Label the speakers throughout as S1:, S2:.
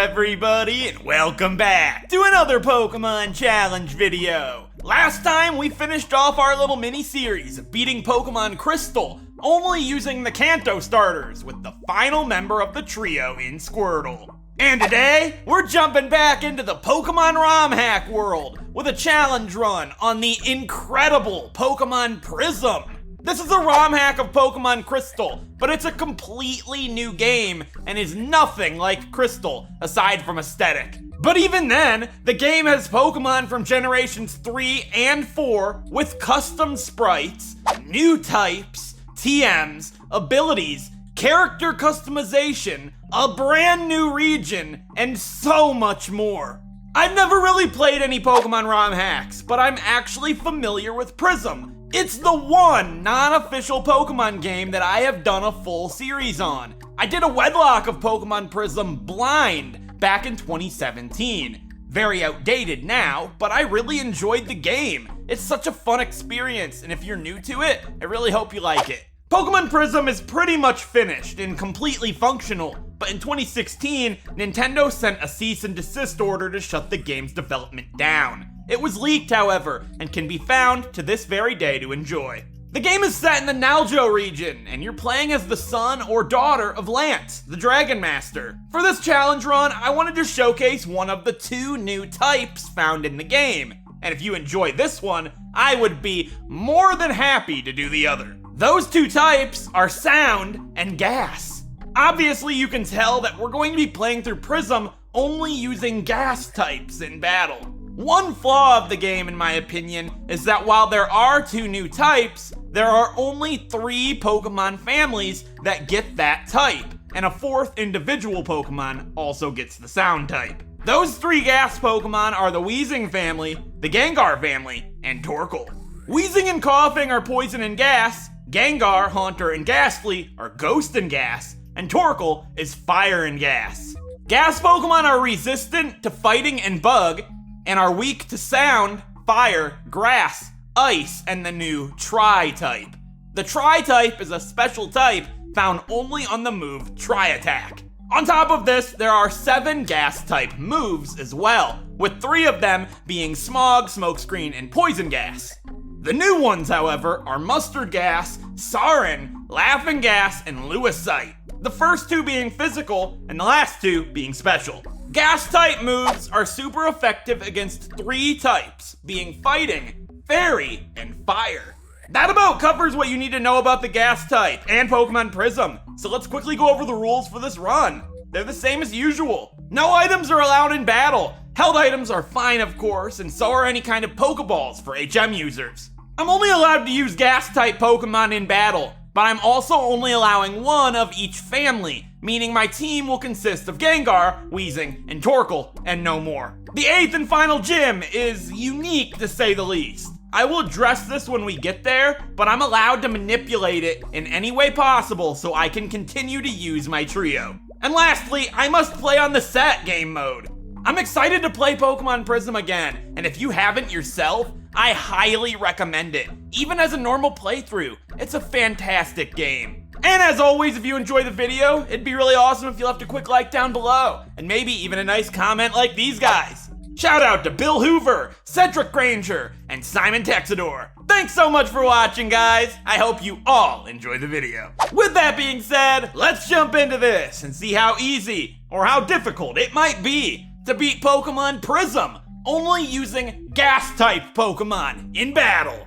S1: everybody, and welcome back to another Pokemon Challenge video. Last time we finished off our little mini-series of beating Pokemon Crystal, only using the Kanto starters with the final member of the trio in Squirtle. And today, we're jumping back into the Pokemon ROMHACK world with a challenge run on the incredible Pokemon Prism. This is a ROMHACK of Pokemon Crystal, but it's a completely new game and is nothing like Crystal aside from aesthetic. But even then, the game has Pokemon from generations 3 and 4 with custom sprites, new types, TMs, abilities, character customization, a brand new region, and so much more. I've never really played any Pokemon ROMHACKs, but I'm actually familiar with Prism. It's the one non-official Pokemon game that I have done a full series on. I did a wedlock of Pokemon Prism blind back in 2017. Very outdated now, but I really enjoyed the game. It's such a fun experience, and if you're new to it, I really hope you like it. Pokemon Prism is pretty much finished and completely functional, but in 2016, Nintendo sent a cease and desist order to shut the game's development down. It was leaked, however, and can be found to this very day to enjoy. The game is set in the Naljo region, and you're playing as the son or daughter of Lance, the Dragon Master. For this challenge run, I wanted to showcase one of the 2 new types found in the game, and if you enjoy this one, I would be more than happy to do the other. Those 2 types are Sound and Gas. Obviously, you can tell that we're going to be playing through Prism only using Gas types in battle. One flaw of the game, in my opinion, is that while there are 2 new types, there are only 3 Pokemon families that get that type, and a 4th individual Pokemon also gets the Sound type. Those 3 Gas Pokemon are the Weezing family, the Gengar family, and Torkoal. Weezing and Coughing are Poison and Gas, Gengar, Haunter, and Ghastly are Ghost and Gas, and Torkoal is Fire and Gas. Gas Pokemon are resistant to Fighting and Bug, and are weak to Sound, Fire, Grass, Ice, and the new Tri-type. The Tri-type is a special type found only on the move Tri-Attack. On top of this, there are 7 Gas-type moves as well, with 3 of them being Smog, Smokescreen, and Poison Gas. The new ones, however, are Mustard Gas, Sarin, Laughing Gas, and Lewisite. The first 2 being physical, and the last 2 being special. Gas-type moves are super effective against 3 types, being Fighting, Fairy, and Fire. That about covers what you need to know about the Gas-type and Pokemon Prism, so let's quickly go over the rules for this run. They're the same as usual. No items are allowed in battle. Held items are fine, of course, and so are any kind of Pokeballs for HM users. I'm only allowed to use Gas-type Pokemon in battle, but I'm also only allowing 1 of each family, meaning my team will consist of Gengar, Weezing, and Torkoal, and no more. The 8th and final gym is unique to say the least. I will address this when we get there, but I'm allowed to manipulate it in any way possible so I can continue to use my trio. And lastly, I must play on the set game mode. I'm excited to play Pokemon Prism again, and if you haven't yourself, I highly recommend it. Even as a normal playthrough, it's a fantastic game. And as always, if you enjoy the video, it'd be really awesome if you left a quick like down below, and maybe even a nice comment like these guys. Shout out to Bill Hoover, Cedric Granger, and Simon Texador. Thanks so much for watching, guys. I hope you all enjoy the video. With that being said, let's jump into this and see how easy or how difficult it might be to beat Pokemon Prism, only using Gas-type Pokemon in battle.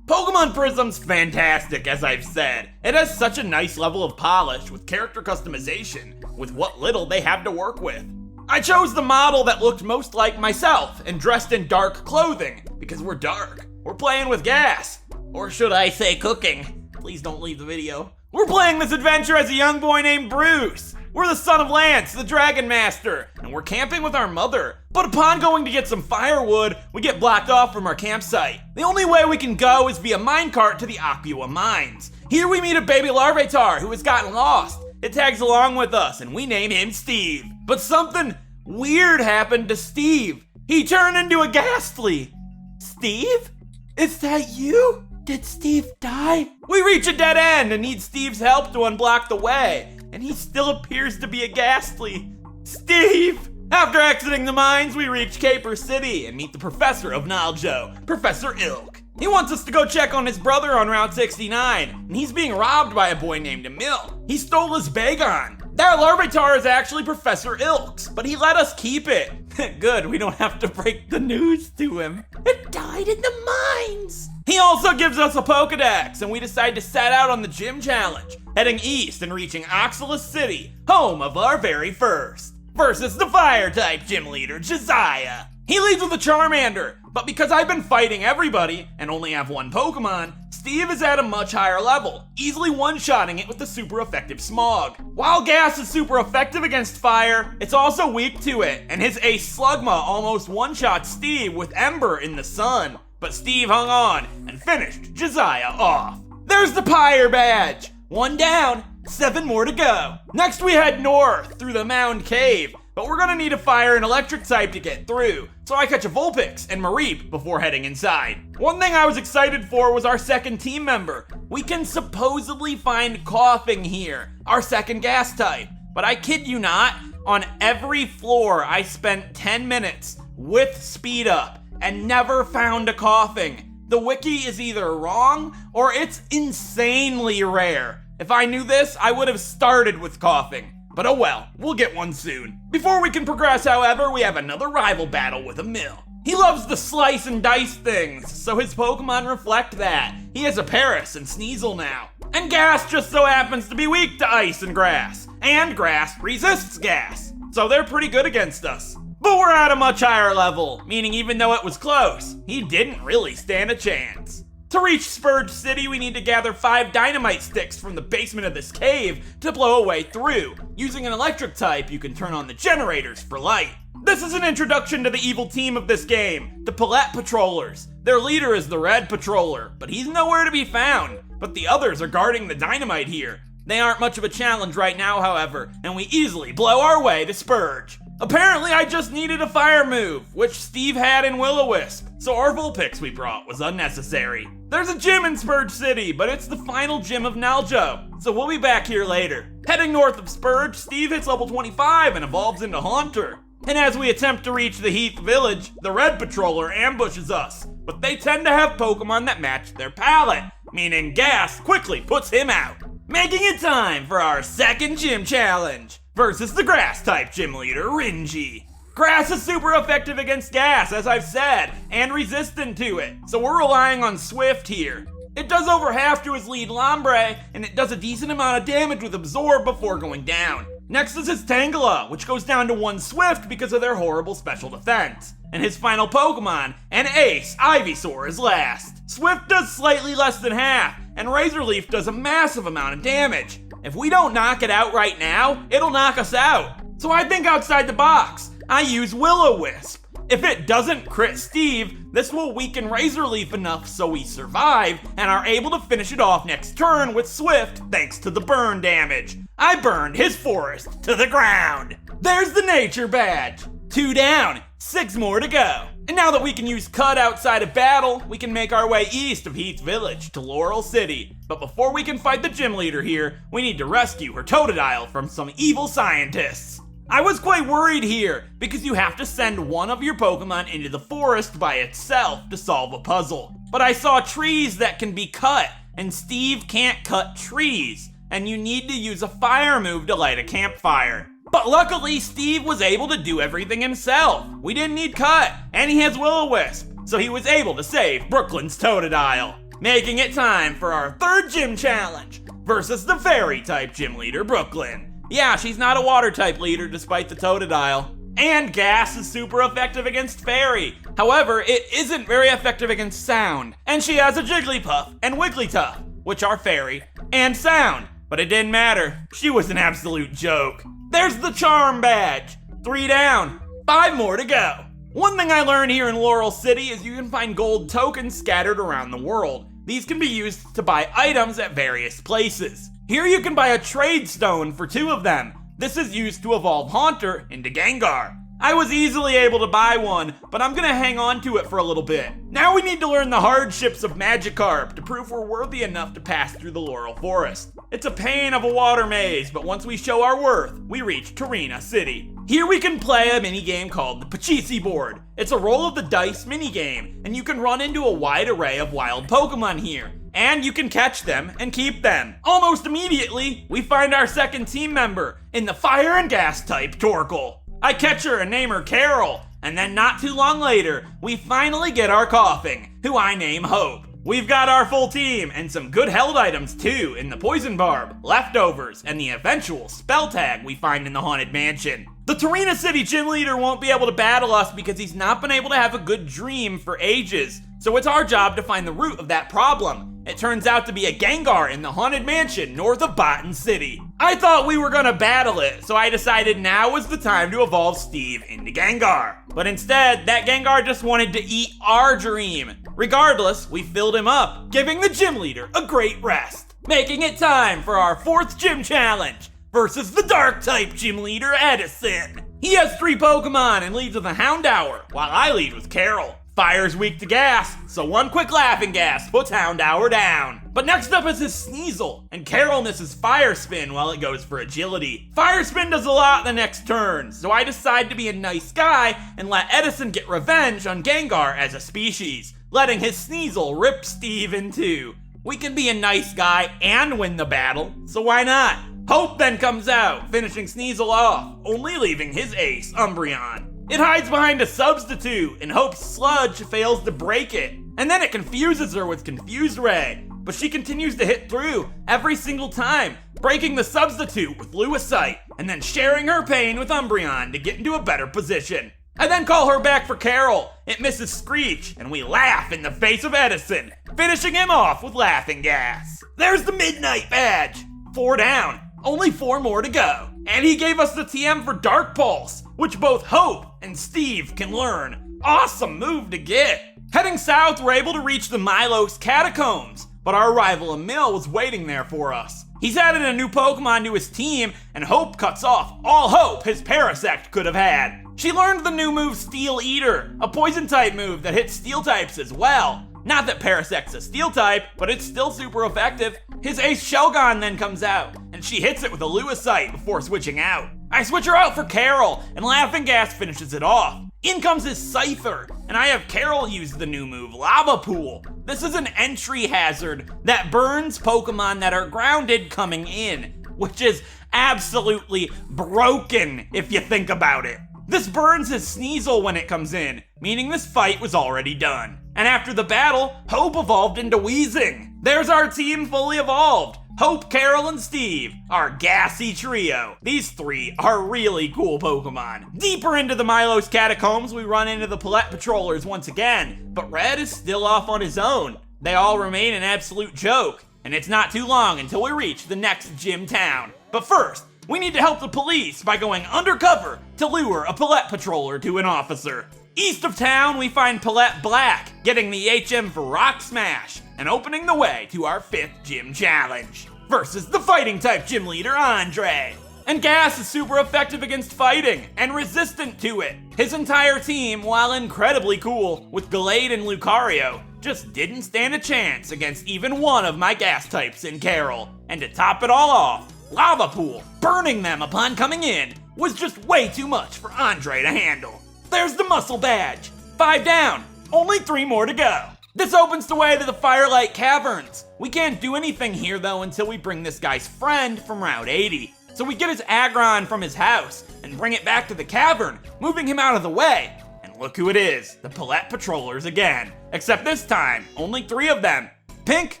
S1: Pokemon Prism's fantastic, as I've said. It has such a nice level of polish with character customization, with what little they have to work with. I chose the model that looked most like myself and dressed in dark clothing, because we're dark. We're playing with gas. Or should I say cooking? Please don't leave the video. We're playing this adventure as a young boy named Bruce. We're the son of Lance, the Dragon Master, and we're camping with our mother. But upon going to get some firewood, we get blocked off from our campsite. The only way we can go is via minecart to the Aqua Mines. Here we meet a baby Larvitar who has gotten lost. It tags along with us, and we name him Steve. But something weird happened to Steve. He turned into a Ghastly. Steve? Is that you? Did Steve die? We reach a dead end and need Steve's help to unblock the way, and he still appears to be a Ghastly. Steve! After exiting the mines, we reach Caper City and meet the professor of Naljo, Professor Ilk. He wants us to go check on his brother on Route 69, and he's being robbed by a boy named Emil. He stole his Bagon. That Larvitar is actually Professor Ilk's, but he let us keep it. Good, we don't have to break the news to him. It died in the mines. He also gives us a Pokedex, and we decide to set out on the gym challenge, heading east and reaching Oxalis City, home of our very first, versus the Fire-type gym leader, Josiah. He leads with a Charmander, but because I've been fighting everybody and only have one Pokemon, Steve is at a much higher level, easily one-shotting it with the super effective Smog. While Gas is super effective against fire, it's also weak to it, and his ace Slugma almost one-shot Steve with Ember in the sun. But Steve hung on and finished Josiah off. There's the Pyre badge! 1 down, 7 more to go. Next we head north through the Mound Cave, but we're gonna need a fire and electric type to get through, so I catch a Vulpix and Mareep before heading inside. One thing I was excited for was our second team member. We can supposedly find Coughing here, our second gas type, but I kid you not, on every floor I spent 10 minutes with speed up and never found a Coughing. The wiki is either wrong or it's insanely rare. If I knew this, I would have started with Coughing. But oh well, we'll get one soon. Before we can progress, however, we have another rival battle with Emil. He loves to slice and dice things, so his Pokemon reflect that. He has a Paris and Sneasel now. And Gas just so happens to be weak to ice and grass. And grass resists gas, so they're pretty good against us. But we're at a much higher level, meaning even though it was close, he didn't really stand a chance. To reach Spurge City, we need to gather 5 dynamite sticks from the basement of this cave to blow a way through. Using an electric type, you can turn on the generators for light. This is an introduction to the evil team of this game, the Palette Patrollers. Their leader is the Red Patroller, but he's nowhere to be found. But the others are guarding the dynamite here. They aren't much of a challenge right now, however, and we easily blow our way to Spurge. Apparently, I just needed a fire move, which Steve had in Will-O-Wisp, so our Vulpix we brought was unnecessary. There's a gym in Spurge City, but it's the final gym of Naljo, so we'll be back here later. Heading north of Spurge, Steve hits level 25 and evolves into Haunter. And as we attempt to reach the Heath Village, the Red Patroller ambushes us, but they tend to have Pokemon that match their palette, meaning Gas quickly puts him out. Making it time for our second gym challenge, versus the Grass-type gym leader, Ringy. Grass is super effective against Gas, as I've said, and resistant to it, so we're relying on Swift here. It does over half to his lead Lombre, and it does a decent amount of damage with Absorb before going down. Next is his Tangela, which goes down to 1 Swift because of their horrible special defense. And his final Pokemon, an ace, Ivysaur, is last. Swift does slightly less than half, and Razor Leaf does a massive amount of damage. If we don't knock it out right now, it'll knock us out. So I think outside the box. I use Will-O-Wisp. If it doesn't crit Steve, this will weaken Razor Leaf enough so we survive and are able to finish it off next turn with Swift thanks to the burn damage. I burned his forest to the ground. There's the nature badge. 2 down, 6 more to go. And now that we can use Cut outside of battle, we can make our way east of Heath Village to Laurel City. But before we can fight the gym leader here, we need to rescue her Totodile from some evil scientists. I was quite worried here, because you have to send one of your Pokemon into the forest by itself to solve a puzzle. But I saw trees that can be cut, and Steve can't cut trees, and you need to use a fire move to light a campfire. But luckily, Steve was able to do everything himself. We didn't need Cut, and he has Will-O-Wisp, so he was able to save Brooklyn's Totodile. Making it time for our third gym challenge, versus the Fairy-type gym leader, Brooklyn. Yeah, she's not a Water-type leader despite the Totodile. And Gas is super effective against Fairy. However, it isn't very effective against Sound. And she has a Jigglypuff and Wigglytuff, which are Fairy and Sound. But it didn't matter. She was an absolute joke. There's the Charm badge. 3 down, 5 more to go. One thing I learned here in Laurel City is you can find gold tokens scattered around the world. These can be used to buy items at various places. Here you can buy a trade stone for 2 of them. This is used to evolve Haunter into Gengar. I was easily able to buy one, but I'm gonna hang on to it for a little bit. Now we need to learn the hardships of Magikarp to prove we're worthy enough to pass through the Laurel Forest. It's a pain of a water maze, but once we show our worth, we reach Tarina City. Here we can play a minigame called the Pachisi board. It's a roll of the dice minigame, and you can run into a wide array of wild Pokemon here. And you can catch them and keep them. Almost immediately, we find our second team member in the fire and gas type Torkoal. I catch her and name her Carol, and then not too long later, we finally get our Coughing, who I name Hope. We've got our full team and some good held items too in the Poison Barb, Leftovers, and the eventual spell tag we find in the Haunted Mansion. The Torina City Gym Leader won't be able to battle us because he's not been able to have a good dream for ages. So it's our job to find the root of that problem. It turns out to be a Gengar in the Haunted Mansion north of Botan City. I thought we were gonna battle it, so I decided now was the time to evolve Steve into Gengar. But instead, that Gengar just wanted to eat our dream. Regardless, we filled him up, giving the Gym Leader a great rest. Making it time for our 4th gym challenge versus the Dark-type Gym Leader Edison. He has 3 Pokemon and leads with a Houndour, while I lead with Carol. Fire's weak to gas, so one quick Laughing Gas puts Houndour down. But next up is his Sneasel, and Carol misses Fire Spin while it goes for agility. Fire Spin does a lot the next turn, so I decide to be a nice guy and let Edison get revenge on Gengar as a species, letting his Sneasel rip Steve in two. We can be a nice guy and win the battle, so why not? Hope then comes out, finishing Sneasel off, only leaving his ace, Umbreon. It hides behind a substitute, and Hope's Sludge fails to break it. And then it confuses her with Confused Ray, but she continues to hit through every single time, breaking the substitute with Lewisite, and then sharing her pain with Umbreon to get into a better position. I then call her back for Carol. It misses Screech, and we laugh in the face of Edison, finishing him off with Laughing Gas. There's the Midnight Badge. 4 down, only 4 more to go. And he gave us the TM for Dark Pulse, which both Hope and Steve can learn. Awesome move to get. Heading south, we're able to reach the Milos catacombs, but our rival Emil was waiting there for us. He's added a new Pokemon to his team, and Hope cuts off all hope his Parasect could have had. She learned the new move Steel Eater, a poison type move that hits steel types as well. Not that Parasect's a steel type, but it's still super effective. His ace Shelgon then comes out, and she hits it with a Lewisite before switching out. I switch her out for Carol, and Laughing Gas finishes it off. In comes his Cypher, and I have Carol use the new move Lava Pool. This is an entry hazard that burns Pokemon that are grounded coming in, which is absolutely broken if you think about it. This burns his Sneasel when it comes in, meaning this fight was already done. And after the battle, Hope evolved into Weezing. There's our team fully evolved. Hope, Carol, and Steve, our gassy trio. These 3 are really cool Pokemon. Deeper into the Milos catacombs, we run into the Palette Patrollers once again, but Red is still off on his own. They all remain an absolute joke, and it's not too long until we reach the next gym town. But first, we need to help the police by going undercover to lure a Palette Patroller to an officer. East of town, we find Palette Black, getting the HM for Rock Smash, and opening the way to our 5th gym challenge, versus the fighting type gym leader, Andre. And Gas is super effective against fighting, and resistant to it. His entire team, while incredibly cool, with Gallade and Lucario, just didn't stand a chance against even one of my Gas types in Carol. And to top it all off, Lava Pool, burning them upon coming in, was just way too much for Andre to handle. There's the Muscle Badge. 5 down, only 3 more to go. This opens the way to the Firelight caverns. We can't do anything here though until we bring this guy's friend from Route 80. So we get his Aggron from his house and bring it back to the cavern, moving him out of the way. And look who it is, the Palette Patrollers again. Except this time, only 3 of them. Pink,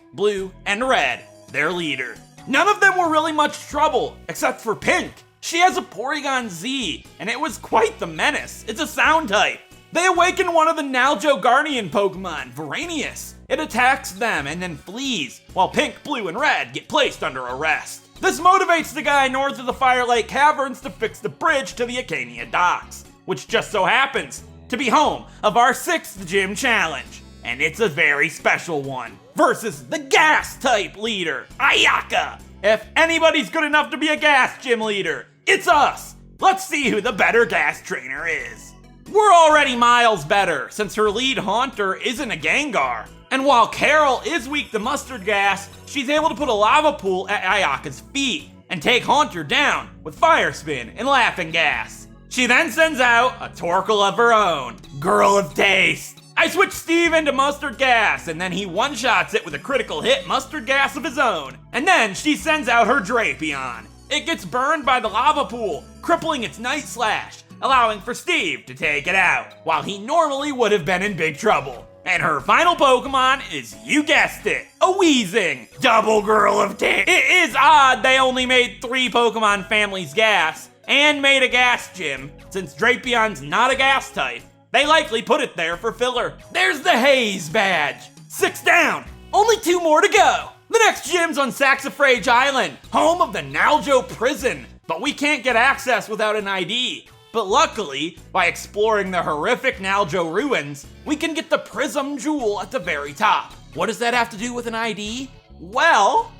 S1: Blue, and Red, their leader. None of them were really much trouble, except for Pink. She has a Porygon Z, and it was quite the menace. It's a sound type. They awaken one of the Naljo Guardian Pokemon, Veranius. It attacks them and then flees, while Pink, Blue, and Red get placed under arrest. This motivates the guy north of the Firelight Caverns to fix the bridge to the Acania Docks, which just so happens to be home of our 6th gym challenge. And it's a very special one, versus the Gas-type leader, Ayaka. If anybody's good enough to be a Gas gym leader, it's us! Let's see who the better Gas trainer is. We're already miles better, since her lead Haunter isn't a Gengar. And while Carol is weak to Mustard Gas, she's able to put a Lava Pool at Ayaka's feet and take Haunter down with Fire Spin and Laughing Gas. She then sends out a Torkoal of her own, Girl of Taste. I switch Steve into Mustard Gas, and then he one-shots it with a critical hit Mustard Gas of his own. And then she sends out her Drapion. It gets burned by the lava pool, crippling its Night Slash, allowing for Steve to take it out, while he normally would have been in big trouble. And her final Pokemon is, you guessed it, a Weezing, double Girl of Taste. It is odd they only made 3 Pokemon families gas, and made a gas gym, since Drapion's not a gas type. They likely put it there for filler. There's the Haze badge. 6 down, only 2 more to go. The next gym's on Saxifrage Island, home of the Naljo Prison, but we can't get access without an ID. But luckily, by exploring the horrific Naljo ruins, we can get the Prism Jewel at the very top. What does that have to do with an ID? Well,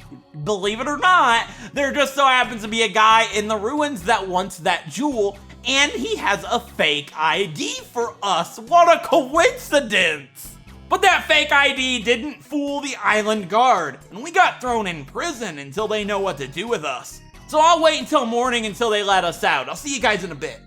S1: believe it or not, there just so happens to be a guy in the ruins that wants that jewel, and he has a fake ID for us. What a coincidence! But that fake ID didn't fool the island guard, and we got thrown in prison until they know what to do with us. So I'll wait until morning until they let us out. I'll see you guys in a bit.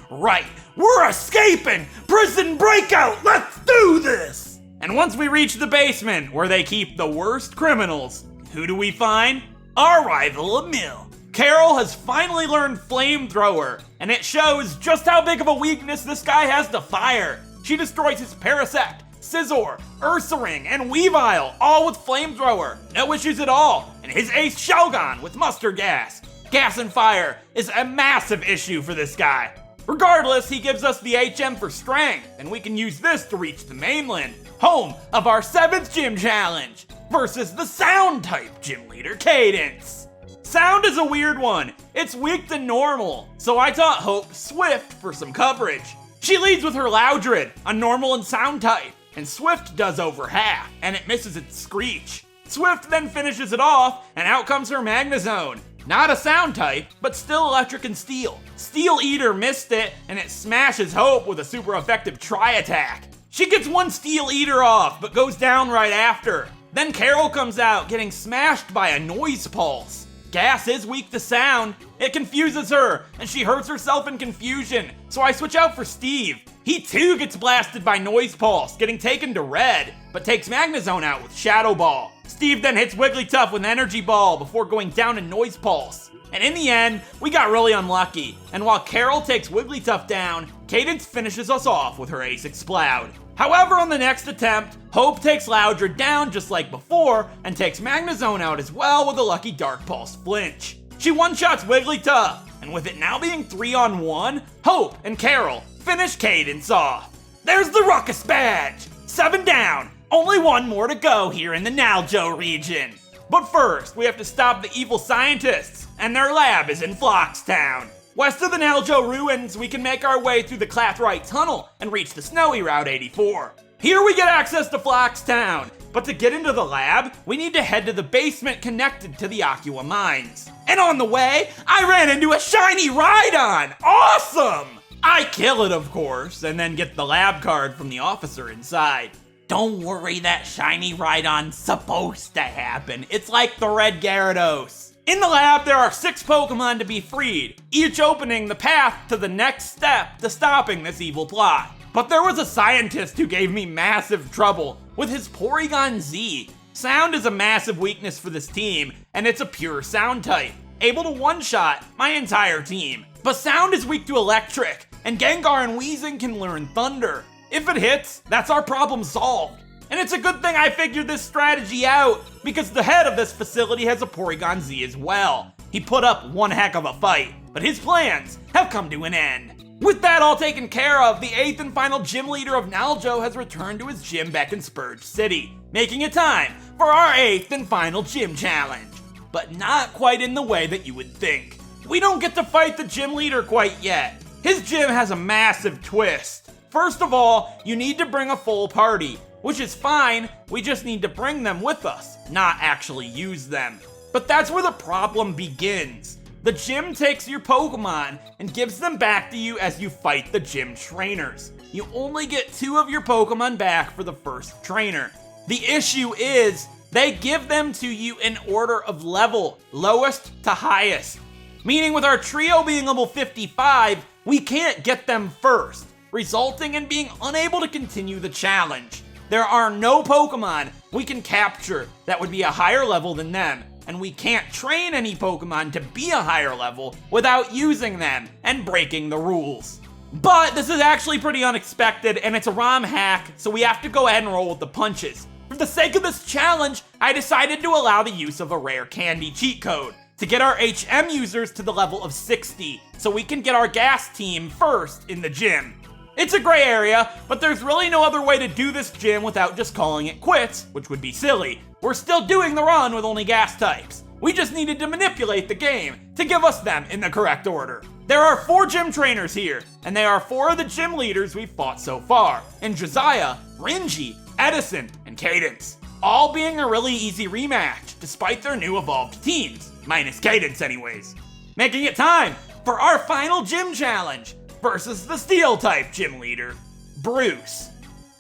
S1: Right, we're escaping! Prison breakout, let's do this! And once we reach the basement, where they keep the worst criminals, who do we find? Our rival Emil. Carol has finally learned Flamethrower, and it shows just how big of a weakness this guy has to fire. She destroys his Parasect, Scizor, Ursaring, and Weavile, all with Flamethrower. No issues at all. And his ace Shogun with Mustard Gas. Gas and Fire is a massive issue for this guy. Regardless, he gives us the HM for Strength, and we can use this to reach the mainland, home of our 7th gym challenge, versus the Sound type Gym Leader Cadence. Sound is a weird one. It's weak to normal, so I taught Hope Swift for some coverage. She leads with her Loudred, a normal and sound type, and Swift does over half, and it misses its Screech. Swift then finishes it off, and out comes her Magnezone. Not a sound type, but still electric and steel. Steel Eater missed it, and it smashes Hope with a super effective Tri-Attack. She gets one Steel Eater off, but goes down right after. Then Carol comes out, getting smashed by a Noise Pulse. Gas is weak to sound. It confuses her, and she hurts herself in confusion, so I switch out for Steve. He too gets blasted by Noise Pulse, getting taken to red, but takes Magnezone out with Shadow Ball. Steve then hits Wigglytuff with Energy Ball before going down in Noise Pulse. And in the end, we got really unlucky, and while Carol takes Wigglytuff down, Cadence finishes us off with her Ace Exploud. However, on the next attempt, Hope takes Loudred down just like before, and takes Magnezone out as well with a lucky Dark Pulse Flinch. She one-shots Wigglytuff, and with it now being 3-on-1, Hope and Carol finish Cadence off. There's the Ruckus badge! 7 down, only 1 more to go here in the Naljo region. But first, we have to stop the evil scientists, and their lab is in Flockstown. West of the Naljo ruins, we can make our way through the Clathrite Tunnel and reach the snowy Route 84. Here we get access to Flockstown, but to get into the lab, we need to head to the basement connected to the Aqua Mines. And on the way, I ran into a shiny Rhydon! Awesome! I kill it, of course, and then get the lab card from the officer inside. Don't worry, that shiny Rhydon's supposed to happen. It's like the red Gyarados. In the lab, there are 6 Pokemon to be freed, each opening the path to the next step to stopping this evil plot. But there was a scientist who gave me massive trouble with his Porygon Z. Sound is a massive weakness for this team, and it's a pure sound type, able to one-shot my entire team. But Sound is weak to electric, and Gengar and Weezing can learn Thunder. If it hits, that's our problem solved. And it's a good thing I figured this strategy out, because the head of this facility has a Porygon Z as well. He put up one heck of a fight, but his plans have come to an end. With that all taken care of, the 8th and final gym leader of Naljo has returned to his gym back in Spurge City, making it time for our 8th and final gym challenge. But not quite in the way that you would think. We don't get to fight the gym leader quite yet. His gym has a massive twist. First of all, you need to bring a full party, which is fine, we just need to bring them with us, not actually use them. But that's where the problem begins. The gym takes your Pokemon and gives them back to you as you fight the gym trainers. You only get 2 of your Pokemon back for the first trainer. The issue is, they give them to you in order of level, lowest to highest. meaning with our trio being level 55, we can't get them first, resulting in being unable to continue the challenge. There are no Pokemon we can capture that would be a higher level than them, and we can't train any Pokemon to be a higher level without using them and breaking the rules. But this is actually pretty unexpected, and it's a ROMHACK, so we have to go ahead and roll with the punches. For the sake of this challenge, I decided to allow the use of a rare candy cheat code to get our HM users to the level of 60, so we can get our gas team first in the gym. It's a gray area, but there's really no other way to do this gym without just calling it quits, which would be silly. We're still doing the run with only gas types. We just needed to manipulate the game to give us them in the correct order. There are 4 gym trainers here, and they are 4 of the gym leaders we've fought so far, in Josiah, Renji, Edison, and Cadence, all being a really easy rematch, despite their new evolved teams, minus Cadence anyways. Making it time for our final gym challenge, versus the Steel-type gym leader, Bruce.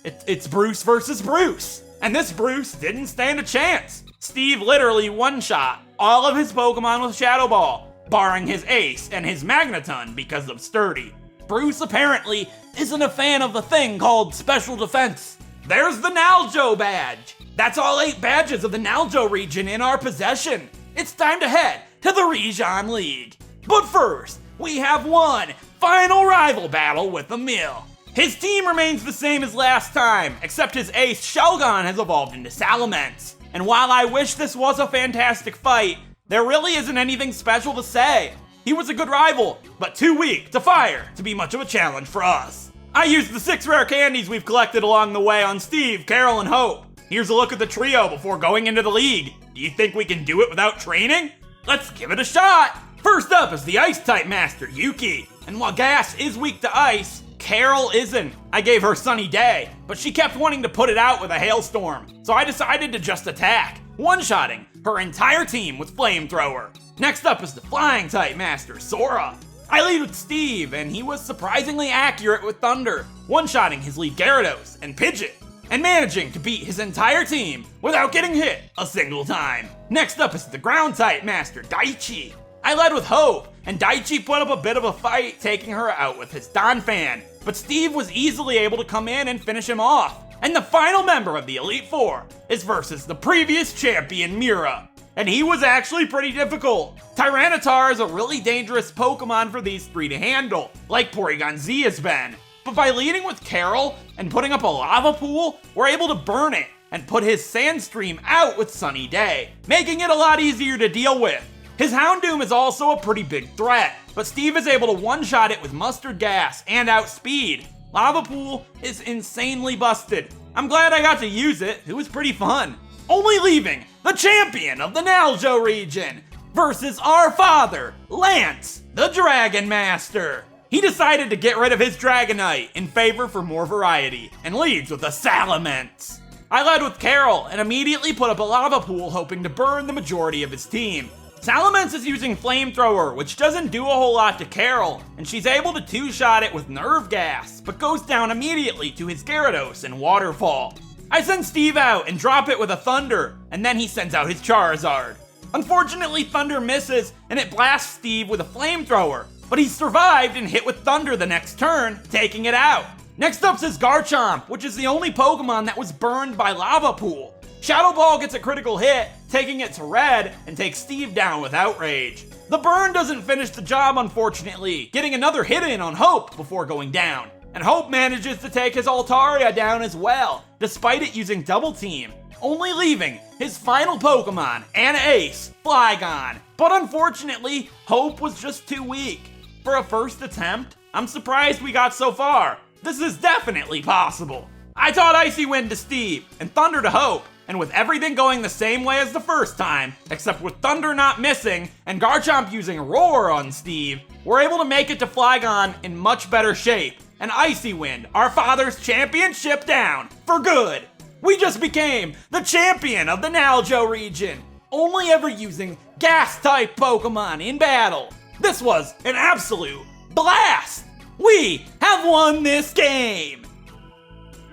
S1: It's Bruce versus Bruce, and this Bruce didn't stand a chance. Steve literally one-shot all of his Pokemon with Shadow Ball, barring his Ace and his Magneton because of Sturdy. Bruce apparently isn't a fan of the thing called Special Defense. There's the Naljo badge. That's all 8 badges of the Naljo region in our possession. It's time to head to the Region League. But first, we have one final rival battle with Emil. His team remains the same as last time, except his ace Shelgon has evolved into Salamence. And while I wish this was a fantastic fight, there really isn't anything special to say. He was a good rival, but too weak to fire to be much of a challenge for us. I used the 6 rare candies we've collected along the way on Steve, Carol, and Hope. Here's a look at the trio before going into the league. Do you think we can do it without training? Let's give it a shot! First up is the Ice-type master, Yuki. And while Gas is weak to ice, Carol isn't. I gave her Sunny Day, but she kept wanting to put it out with a hailstorm, so I decided to just attack, one-shotting her entire team with Flamethrower. Next up is the Flying-type master, Sora. I lead with Steve, and he was surprisingly accurate with Thunder, one-shotting his lead Gyarados and Pidgeot, and managing to beat his entire team without getting hit a single time. Next up is the Ground-type master, Daichi. I led with Hope, and Daichi put up a bit of a fight, taking her out with his Donphan, but Steve was easily able to come in and finish him off. And the final member of the Elite Four is versus the previous champion, Mira. And he was actually pretty difficult. Tyranitar is a really dangerous Pokemon for these 3 to handle, like Porygon Z has been. But by leading with Carol and putting up a lava pool, we're able to burn it and put his Sandstream out with Sunny Day, making it a lot easier to deal with. His Houndoom is also a pretty big threat, but Steve is able to one-shot it with Mustard Gas and Outspeed. Lava Pool is insanely busted. I'm glad I got to use it was pretty fun. Only leaving the champion of the Naljo region versus our father, Lance, the Dragon Master. He decided to get rid of his Dragonite in favor for more variety and leads with a Salamence. I led with Carol and immediately put up a Lava Pool hoping to burn the majority of his team. Salamence is using Flamethrower, which doesn't do a whole lot to Carol, and she's able to 2-shot it with Nerve Gas, but goes down immediately to his Gyarados and Waterfall. I send Steve out and drop it with a Thunder, and then he sends out his Charizard. Unfortunately, Thunder misses, and it blasts Steve with a Flamethrower, but he survived and hit with Thunder the next turn, taking it out. Next up's his Garchomp, which is the only Pokemon that was burned by Lava Pool. Shadow Ball gets a critical hit, taking it to red, and takes Steve down with Outrage. The burn doesn't finish the job, unfortunately, getting another hit in on Hope before going down. And Hope manages to take his Altaria down as well, despite it using Double Team, only leaving his final Pokemon and ace, Flygon. But unfortunately, Hope was just too weak. For a first attempt, I'm surprised we got so far. This is definitely possible. I taught Icy Wind to Steve, and Thunder to Hope, and with everything going the same way as the first time, except with Thunder not missing and Garchomp using Roar on Steve, we're able to make it to Flygon in much better shape, and Icy Wind, our father's championship, down for good. We just became the champion of the Naljo region, only ever using Gas-type Pokemon in battle. This was an absolute blast! We have won this game!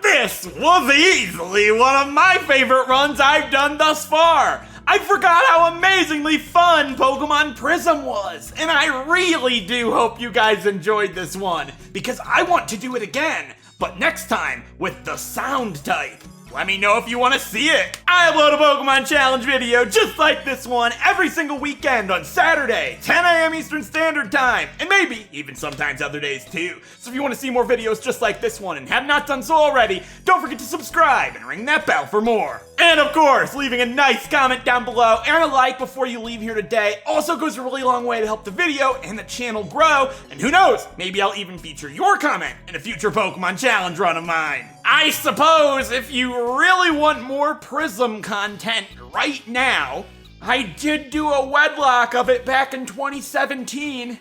S1: This was easily one of my favorite runs I've done thus far. I forgot how amazingly fun Pokemon Prism was, and I really do hope you guys enjoyed this one, because I want to do it again, but next time with the sound type. Let me know if you want to see it. I upload a Pokemon Challenge video just like this one every single weekend on Saturday, 10 a.m. Eastern Standard Time, and maybe even sometimes other days too. So if you want to see more videos just like this one and have not done so already, don't forget to subscribe and ring that bell for more. And of course, leaving a nice comment down below and a like before you leave here today also goes a really long way to help the video and the channel grow, and who knows, maybe I'll even feature your comment in a future Pokemon Challenge run of mine. I suppose if you really want more Prism content right now, I did do a wedlock of it back in 2017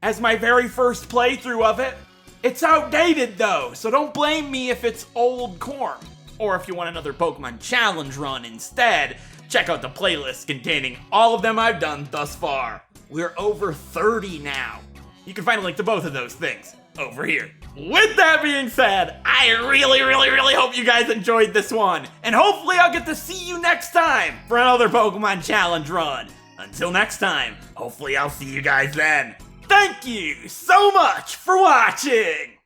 S1: as my very first playthrough of it. It's outdated though, so don't blame me if it's old corn. Or if you want another Pokemon Challenge run instead, check out the playlist containing all of them I've done thus far. We're over 30 now. You can find a link to both of those things over here. With that being said, I really hope you guys enjoyed this one, and hopefully I'll get to see you next time for another Pokemon Challenge run. Until next time, hopefully I'll see you guys then. Thank you so much for watching!